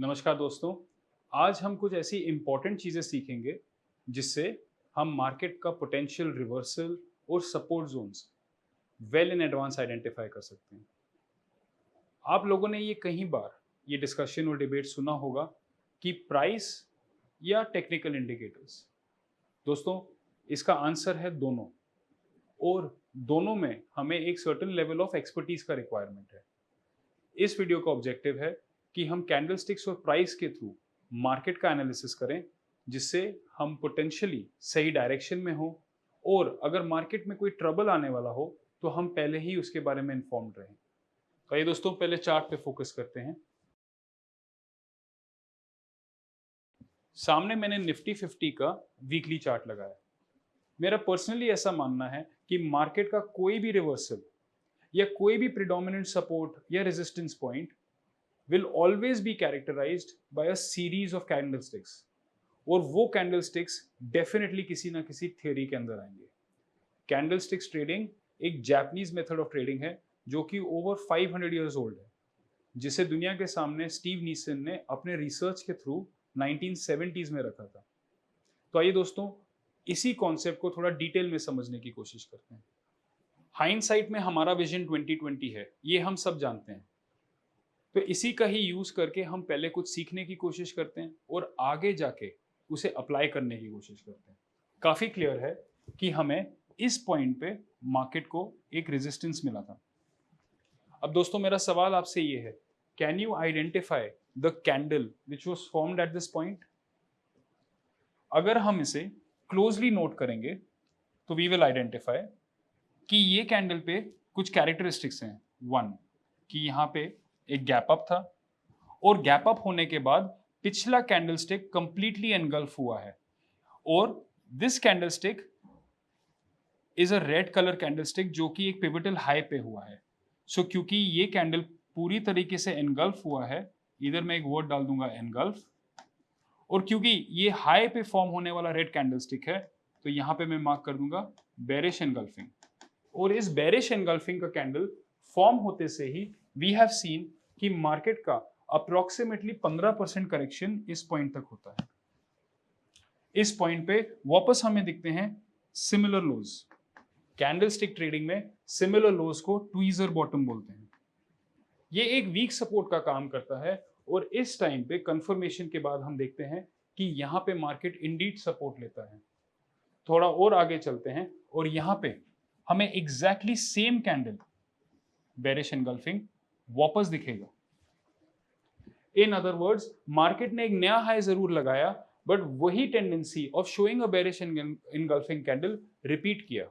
नमस्कार दोस्तों। आज हम कुछ ऐसी इम्पोर्टेंट चीज़ें सीखेंगे जिससे हम मार्केट का पोटेंशियल रिवर्सल और support zones well in advance identify कर सकते हैं। आप लोगों ने ये कई बार ये डिस्कशन और डिबेट सुना होगा कि प्राइस या टेक्निकल इंडिकेटर्स। दोस्तों, इसका आंसर है दोनों, और दोनों में हमें एक सर्टेन लेवल ऑफ एक्सपर्टीज का रिक्वायरमेंट है। इस वीडियो का ऑब्जेक्टिव है कि हम कैंडलस्टिक्स और प्राइस के थ्रू मार्केट का एनालिसिस करें, जिससे हम पोटेंशियली सही डायरेक्शन में हो, और अगर मार्केट में कोई ट्रबल आने वाला हो तो हम पहले ही उसके बारे में इन्फॉर्म्ड रहें। तो ये दोस्तों, पहले चार्ट पे फोकस करते हैं। सामने मैंने निफ्टी 50 का वीकली चार्ट लगाया। मेरा पर्सनली ऐसा मानना है कि मार्केट का कोई भी रिवर्सल या कोई भी प्रिडोमिनेंट सपोर्ट या resistance point will always be characterized by a series of candlesticks, और वो कैंडलस्टिक्स डेफिनेटली किसी ना किसी थ्योरी के अंदर आएंगे। कैंडलस्टिक्स ट्रेडिंग एक जापानीज मेथड ऑफ ट्रेडिंग है जो कि ओवर 500 इयर्स ओल्ड है, जिसे दुनिया के सामने स्टीव नीसन ने अपने रिसर्च के थ्रू 1970s में रखा था। तो आइए दोस्तों, इसी कॉन्सेप्ट को थोड़ा डिटेल में समझने की कोशिश करते हैं। हाइंडसाइट में हमारा विजन 2020 है, ये हम सब जानते हैं। तो इसी का ही यूज करके हम पहले कुछ सीखने की कोशिश करते हैं और आगे जाके उसे अप्लाई करने की कोशिश करते हैं। काफी क्लियर है कि हमें इस पॉइंट पे मार्केट को एक रेजिस्टेंस मिला था। अब दोस्तों, मेरा सवाल आपसे ये है, can you identify the candle which was formed at this point? अगर हम इसे क्लोजली नोट करेंगे तो वी विल आइडेंटिफाई कि ये कैंडल पे कुछ कैरेक्टरिस्टिक्स हैं। वन, कि यहाँ पे एक गैप अप था, और गैप अप होने के बाद पिछला कैंडलस्टिक कंप्लीटली एनगल्फ हुआ है, और this candlestick is a red colour candlestick जो कि एक पिवटल हाई पे हुआ है। सो क्योंकि ये कैंडल पूरी तरीके से एनगल्फ हुआ है, इधर मैं एक वर्ड डाल दूंगा एनगल्फ, और क्योंकि ये हाई पे फॉर्म होने वाला रेड कैंडलस्टिक है तो यहां पे मैं मार्क कर दूंगा बेरिश एनगल्फिंग। और इस बेरिश एनगल्फिंग का कैंडल फॉर्म होते से ही वी हैव सीन कि मार्केट का अप्रोक्सीमेटली 15% करेक्शन इस पॉइंट तक होता है। इस पॉइंट पे वापस हमें दिखते हैं सिमिलर लोज। कैंडलस्टिक ट्रेडिंग में सिमिलर लोज को ट्वीजर बॉटम बोलते हैं। ये एक वीक सपोर्ट का काम करता है, और इस टाइम पे कंफर्मेशन के बाद हम देखते हैं कि यहां पे मार्केट इंडीड सपोर्ट लेता है। थोड़ा और आगे चलते हैं और यहां पे हमें exactly same candle bearish engulfing वापस दिखेगा। इन अदर वर्ड्स, मार्केट ने एक नया हाई जरूर लगाया, बट वही tendency of showing a bearish engulfing candle repeat किया।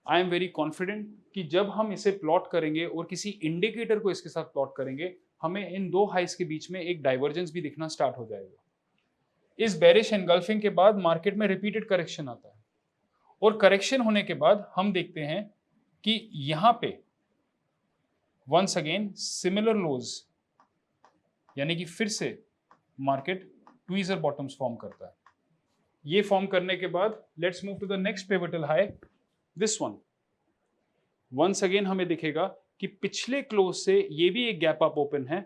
आई एम वेरी कॉन्फिडेंट कि जब हम इसे प्लॉट करेंगे और किसी इंडिकेटर को इसके साथ प्लॉट करेंगे, हमें इन दो हाइस के बीच में एक डाइवर्जेंस भी दिखना स्टार्ट हो जाएगा। इस बेरिश एनगल्फिंग के बाद मार्केट में रिपीटेड करेक्शन आता है, और करेक्शन होने के बाद हम देखते हैं कि यहां पे वंस अगेन सिमिलर लोज, यानी कि फिर से मार्केट ट्वीजर बॉटम्स फॉर्म करता है। ये फॉर्म करने के बाद let's move to the next pivotal high, this one. Once again हमें दिखेगा कि पिछले क्लोज से ये भी एक गैप अप ओपन है,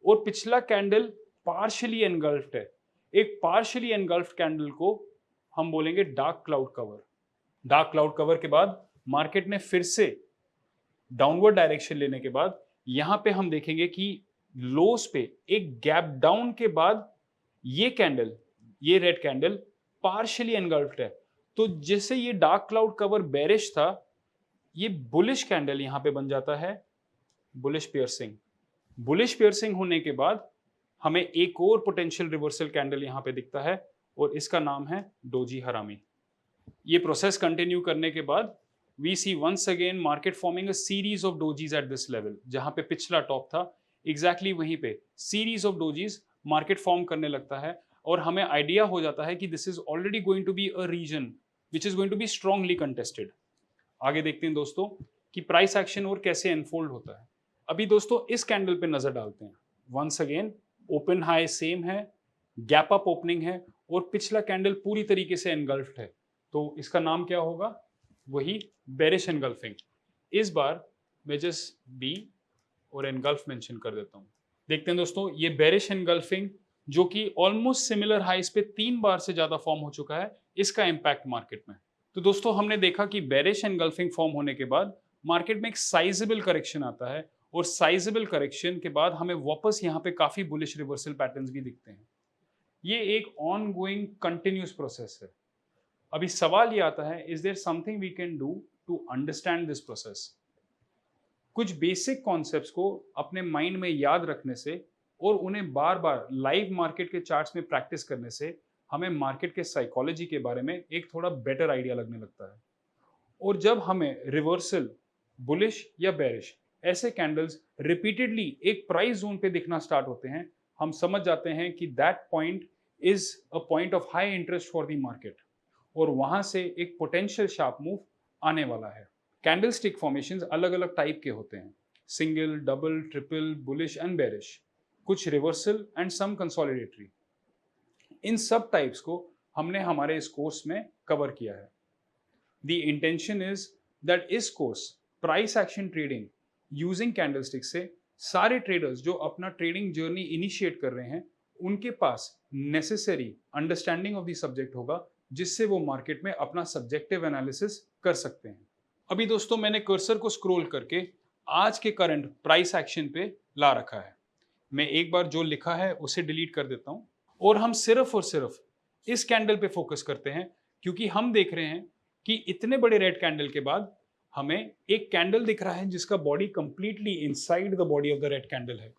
और पिछला कैंडल पार्शियली एनगल्फ्ड है। एक पार्शियली एनगल्फ्ड कैंडल को हम बोलेंगे dark cloud cover. Dark cloud cover के बाद मार्केट ने फिर से डाउनवर्ड डायरेक्शन लेने के बाद यहां पे हम देखेंगे कि लोस पे एक गैप डाउन के बाद ये कैंडल, ये रेड कैंडल पार्शियली एनगल्फ्ड है। तो जैसे ये डार्क क्लाउड कवर बेरिश था, ये बुलिश कैंडल यहां पे बन जाता है बुलिश पियर्सिंग। बुलिश पियर्सिंग होने के बाद हमें एक और पोटेंशियल रिवर्सल कैंडल यहां पे दिखता है, और इसका नाम है डोजी हरामी। ये प्रोसेस कंटिन्यू करने के बाद we see once again market forming a series of dojis at this level. जहां पे पिछला टॉप था, एग्जैक्टली वहीं पे series of dojis market form करने लगता है, और हमें आइडिया हो जाता है कि this is already going to be a region which is going to be strongly contested. आगे देखते हैं दोस्तों कि प्राइस एक्शन और कैसे अनफोल्ड होता है। अभी दोस्तों इस कैंडल पे नजर डालते हैं। Once again open high same है, गैप अप ओपनिंग है, और पिछला कैंडल पूरी तरीके से एनगल्फ्ड है। तो इसका नाम क्या होगा? वही बेरिश एनगल्फिंग। इस बार मैं जस्ट बी और एनगल्फ मेंशन कर देता हूं। देखते हैं दोस्तों, ये बेरिश एनगल्फिंग जो कि ऑलमोस्ट सिमिलर हाइस पे 3 बार से ज्यादा फॉर्म हो चुका है, इसका इम्पैक्ट मार्केट में। तो दोस्तों हमने देखा कि बेरिश एनगल्फिंग फॉर्म होने के बाद मार्केट में एक साइजेबल करेक्शन आता है और साइजेबल करेक्शन के बाद हमें वापस यहाँ पे काफी बुलिश रिवर्सल पैटर्न्स भी दिखते हैं। ये एक ऑन गोइंग कंटिन्यूस प्रोसेस है। अभी सवाल ये आता है, is there something we can do to understand this process? कुछ बेसिक कॉन्सेप्ट्स को अपने माइंड में याद रखने से और उन्हें बार बार लाइव मार्केट के चार्ट्स में प्रैक्टिस करने से हमें मार्केट के साइकोलॉजी के बारे में एक थोड़ा बेटर आइडिया लगने लगता है। और जब हमें रिवर्सल, बुलिश या बेरिश ऐसे कैंडल्स रिपीटेडली एक प्राइस जोन पे दिखना स्टार्ट होते हैं, हम समझ जाते हैं कि that point is a point of high interest for the market और वहां से एक पोटेंशियल शार्प मूव आने वाला है। कैंडलस्टिक फॉर्मेशंस अलग अलग टाइप के होते हैं, single, double, triple, bullish and bearish, कुछ रिवर्सल एंड सम कंसोलिडेटरी। इन सब टाइप्स को हमने हमारे इस कोर्स में कवर किया है। द इंटेंशन इज दैट इस course price action trading using candlestick से सारे ट्रेडर्स जो अपना ट्रेडिंग जर्नी इनिशिएट कर रहे हैं उनके पास necessary understanding of the subject होगा, जिससे वो मार्केट में अपना सब्जेक्टिव एनालिसिस कर सकते हैं। अभी दोस्तों मैंने कर्सर को स्क्रॉल करके आज के करंट प्राइस एक्शन पे ला रखा है। मैं एक बार जो लिखा है उसे डिलीट कर देता हूं और हम सिर्फ और सिर्फ इस कैंडल पे फोकस करते हैं, क्योंकि हम देख रहे हैं कि इतने बड़े रेड कैंडल के बाद हमें एक कैंडल दिख रहा है जिसका body completely inside the body of the red candle है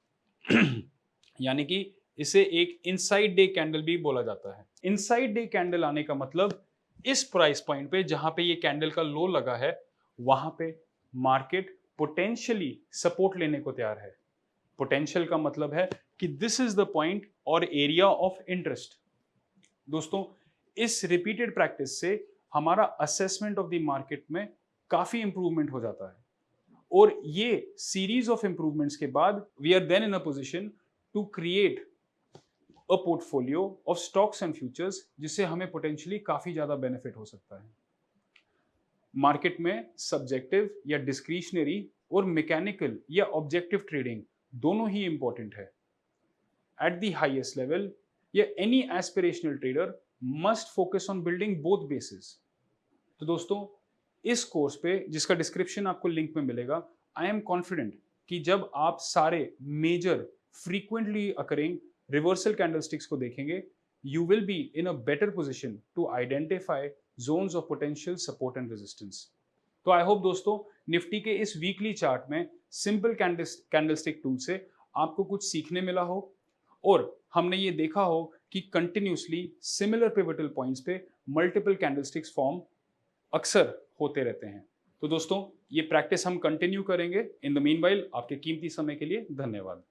यानी कि इसे एक इनसाइड डे कैंडल भी बोला जाता है। इनसाइड डे कैंडल आने का मतलब इस प्राइस पॉइंट पे जहां पे ये कैंडल का लो लगा है वहां पे मार्केट पोटेंशियली सपोर्ट लेने को तैयार है। पोटेंशियल का मतलब है कि दिस इज द पॉइंट और एरिया ऑफ इंटरेस्ट। दोस्तों इस रिपीटेड प्रैक्टिस से हमारा असेसमेंट ऑफ द मार्केट में काफी इंप्रूवमेंट हो जाता है और ये सीरीज ऑफ इंप्रूवमेंट्स के बाद we are then in a position to create a portfolio of stocks and futures, जिससे हमें पोटेंशियली काफी ज्यादा बेनिफिट हो सकता है। मार्केट में सब्जेक्टिव या डिस्क्रिशनरी और मैकेनिकल या ऑब्जेक्टिव ट्रेडिंग दोनों ही इंपॉर्टेंट है। एट द हाईएस्ट लेवल या any aspirational trader must focus on building both basis. तो दोस्तों इस कोर्स पे, जिसका डिस्क्रिप्शन आपको लिंक में मिलेगा, आई एम कॉन्फिडेंट कि जब आप सारे major frequently occurring reversal candlesticks को देखेंगे, you will be in a better position to identify zones of potential support and resistance. तो आई होप दोस्तों निफ्टी के इस वीकली चार्ट में सिंपल कैंडलस्टिक टूल से आपको कुछ सीखने मिला हो और हमने ये देखा हो कि कंटिन्यूसली सिमिलर पिवटल पॉइंट्स पे मल्टीपल कैंडलस्टिक्स फॉर्म अक्सर होते रहते हैं। तो दोस्तों ये प्रैक्टिस हम कंटिन्यू करेंगे। इन द मीनवाइल आपके कीमती समय के लिए धन्यवाद।